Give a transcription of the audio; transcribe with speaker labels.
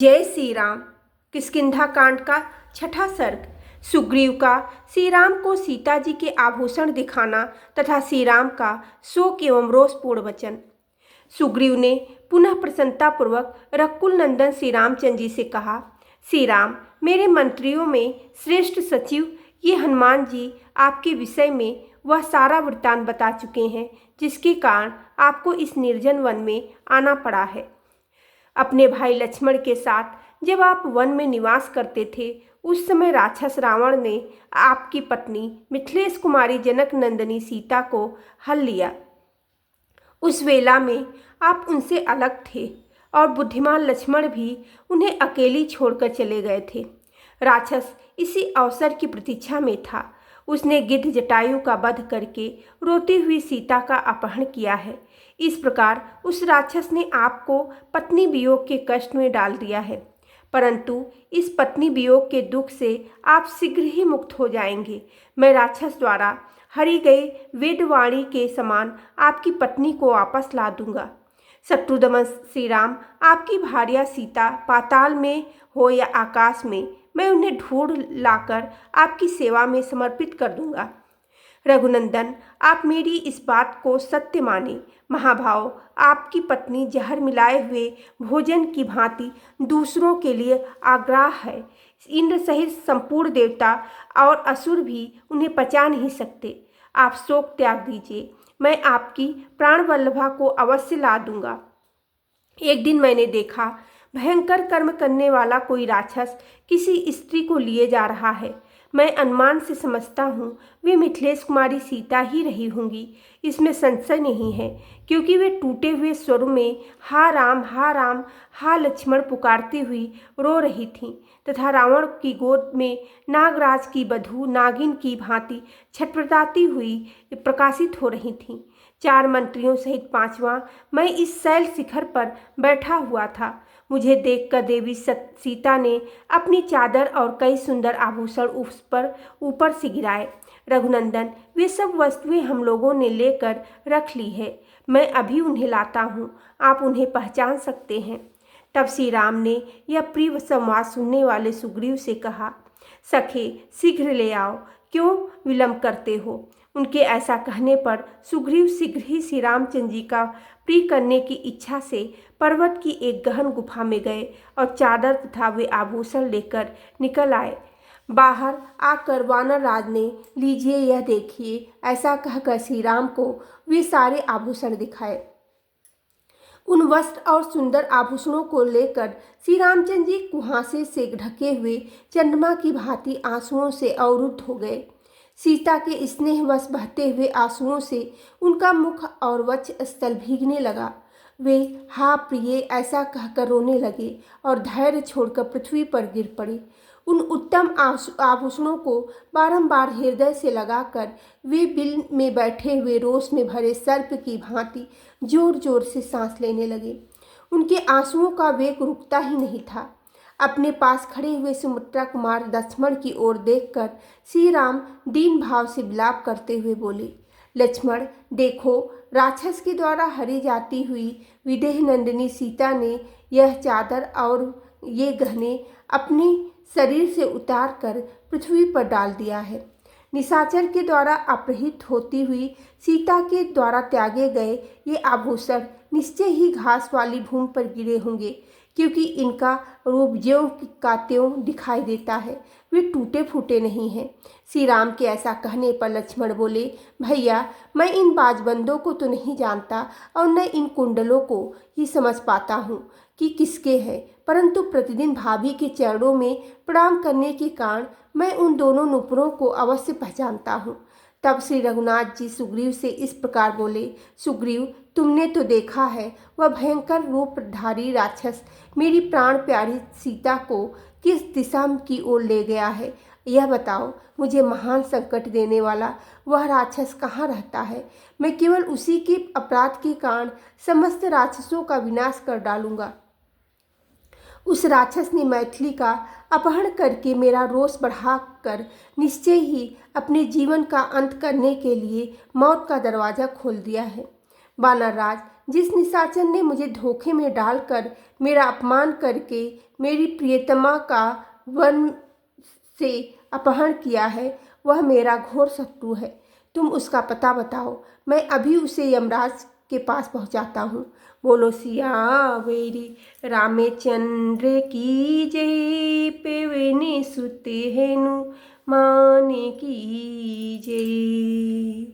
Speaker 1: जय श्री राम। किष्किंधा कांड का छठा सर्ग। सुग्रीव का श्री राम को सीता जी के आभूषण दिखाना तथा श्री राम का शोक एवं रोषपूर्ण वचन। सुग्रीव ने पुनः प्रसन्नतापूर्वक रकुल नंदन श्री रामचंद्र जी से कहा, श्री राम, मेरे मंत्रियों में श्रेष्ठ सचिव ये हनुमान जी आपके विषय में वह सारा वृत्तांत बता चुके हैं जिसके कारण आपको इस निर्जन वन में आना पड़ा है। अपने भाई लक्ष्मण के साथ जब आप वन में निवास करते थे उस समय राक्षस रावण ने आपकी पत्नी मिथिलेश कुमारी जनक नंदिनी सीता को हल लिया। उस वेला में आप उनसे अलग थे और बुद्धिमान लक्ष्मण भी उन्हें अकेली छोड़कर चले गए थे। राक्षस इसी अवसर की प्रतीक्षा में था। उसने गिद्ध जटायु का वध करके रोती हुई सीता का अपहरण किया है। इस प्रकार उस राक्षस ने आपको पत्नी वियोग के कष्ट में डाल दिया है, परंतु इस पत्नी वियोग के दुख से आप शीघ्र ही मुक्त हो जाएंगे। मैं राक्षस द्वारा हरी गई वेदवाणी के समान आपकी पत्नी को वापस ला दूंगा। शत्रुदमन श्री राम, आपकी भार्या सीता पाताल में हो या आकाश में, मैं उन्हें ढूंढ लाकर आपकी सेवा में समर्पित कर दूंगा। रघुनंदन, आप मेरी इस बात को सत्य माने। महाभाव, आपकी पत्नी जहर मिलाए हुए भोजन की भांति दूसरों के लिए आग्राह है। इंद्र सहित संपूर्ण देवता और असुर भी उन्हें पचा नहीं सकते। आप शोक त्याग दीजिए, मैं आपकी प्राण वल्लभा को अवश्य ला दूंगा। एक दिन मैंने देखा, भयंकर कर्म करने वाला कोई राक्षस किसी स्त्री को लिए जा रहा है। मैं अनुमान से समझता हूँ वे मिथिलेश कुमारी सीता ही रही होंगी। इसमें संशय नहीं है, क्योंकि वे टूटे हुए स्वर में हा राम हा लक्ष्मण पुकारती हुई रो रही थीं तथा रावण की गोद में नागराज की बधू नागिन की भांति छटपटाती हुई प्रकाशित हो रही थीं। 4 मंत्रियों सहित 5वां मैं इस शैल शिखर पर बैठा हुआ था। मुझे देखकर देवी सीता ने अपनी चादर और कई सुंदर आभूषण उस पर ऊपर से गिराए। रघुनंदन, वे सब वस्तुएं हम लोगों ने लेकर रख ली है। मैं अभी उन्हें लाता हूँ, आप उन्हें पहचान सकते हैं। तब श्री राम ने यह प्रिय संवाद सुनने वाले सुग्रीव से कहा, सखे शीघ्र ले आओ, क्यों विलंब करते हो। उनके ऐसा कहने पर सुग्रीव शीघ्र ही श्री रामचंद्र जी का प्रिय करने की इच्छा से पर्वत की एक गहन गुफा में गए और चादर तथा वे आभूषण लेकर निकल आए। बाहर आकर वानर राज ने लीजिए यह देखिए ऐसा कहकर श्री राम को वे सारे आभूषण दिखाए। उन वस्त्र और सुंदर आभूषणों को लेकर श्री रामचंद्र जी कुहासे से ढके हुए चंद्रमा की भांति आंसुओं से अवरुद्ध हो गए। सीता के स्नेहवश बहते हुए आंसुओं से उनका मुख और वक्ष स्थल भीगने लगा। वे हा प्रिय ऐसा कहकर रोने लगे और धैर्य छोड़कर पृथ्वी पर गिर पड़े। उन उत्तम आभूषणों को बारंबार हृदय से लगाकर वे बिल में बैठे हुए रोष में भरे सर्प की भांति जोर जोर से सांस लेने लगे। उनके आंसुओं का वेग रुकता ही नहीं था। अपने पास खड़े हुए सुमित्रा कुमार लक्ष्मण की ओर देखकर श्री राम दीन भाव से विलाप करते हुए बोले, लक्ष्मण देखो, राक्षस के द्वारा हरी जाती हुई विदेह नंदिनी सीता ने यह चादर और ये गहने अपने शरीर से उतार कर पृथ्वी पर डाल दिया है। निशाचर के द्वारा अपहृत होती हुई सीता के द्वारा त्यागे गए ये आभूषण निश्चय ही घास वाली भूमि पर गिरे होंगे, क्योंकि इनका रूप ज्यों का त्यों दिखाई देता है, वे टूटे फूटे नहीं हैं। श्री राम के ऐसा कहने पर लक्ष्मण बोले, भैया मैं इन बाजबंदों को तो नहीं जानता और न इन कुंडलों को ही समझ पाता हूँ कि किसके हैं, परंतु प्रतिदिन भाभी के चरणों में प्रणाम करने के कारण मैं उन दोनों नुपुरों को अवश्य पहचानता हूँ। तब श्री रघुनाथ जी सुग्रीव से इस प्रकार बोले, सुग्रीव तुमने तो देखा है वह भयंकर रूपधारी राक्षस मेरी प्राण प्यारी सीता को किस दिशा की ओर ले गया है। यह बताओ, मुझे महान संकट देने वाला वह राक्षस कहाँ रहता है। मैं केवल उसी के अपराध के कारण समस्त राक्षसों का विनाश कर डालूंगा। उस राक्षस ने मैथिली का अपहरण करके मेरा रोष बढ़ाकर निश्चय ही अपने जीवन का अंत करने के लिए मौत का दरवाजा खोल दिया है। वानरराज, जिस निशाचर ने मुझे धोखे में डालकर मेरा अपमान करके मेरी प्रियतमा का वन से अपहरण किया है, वह मेरा घोर शत्रु है। तुम उसका पता बताओ, मैं अभी उसे यमराज के पास पहुंचाता हूँ। बोलो सियावेरी रामचंद्र की जय, पेवनी सुते हेनु माने की जय।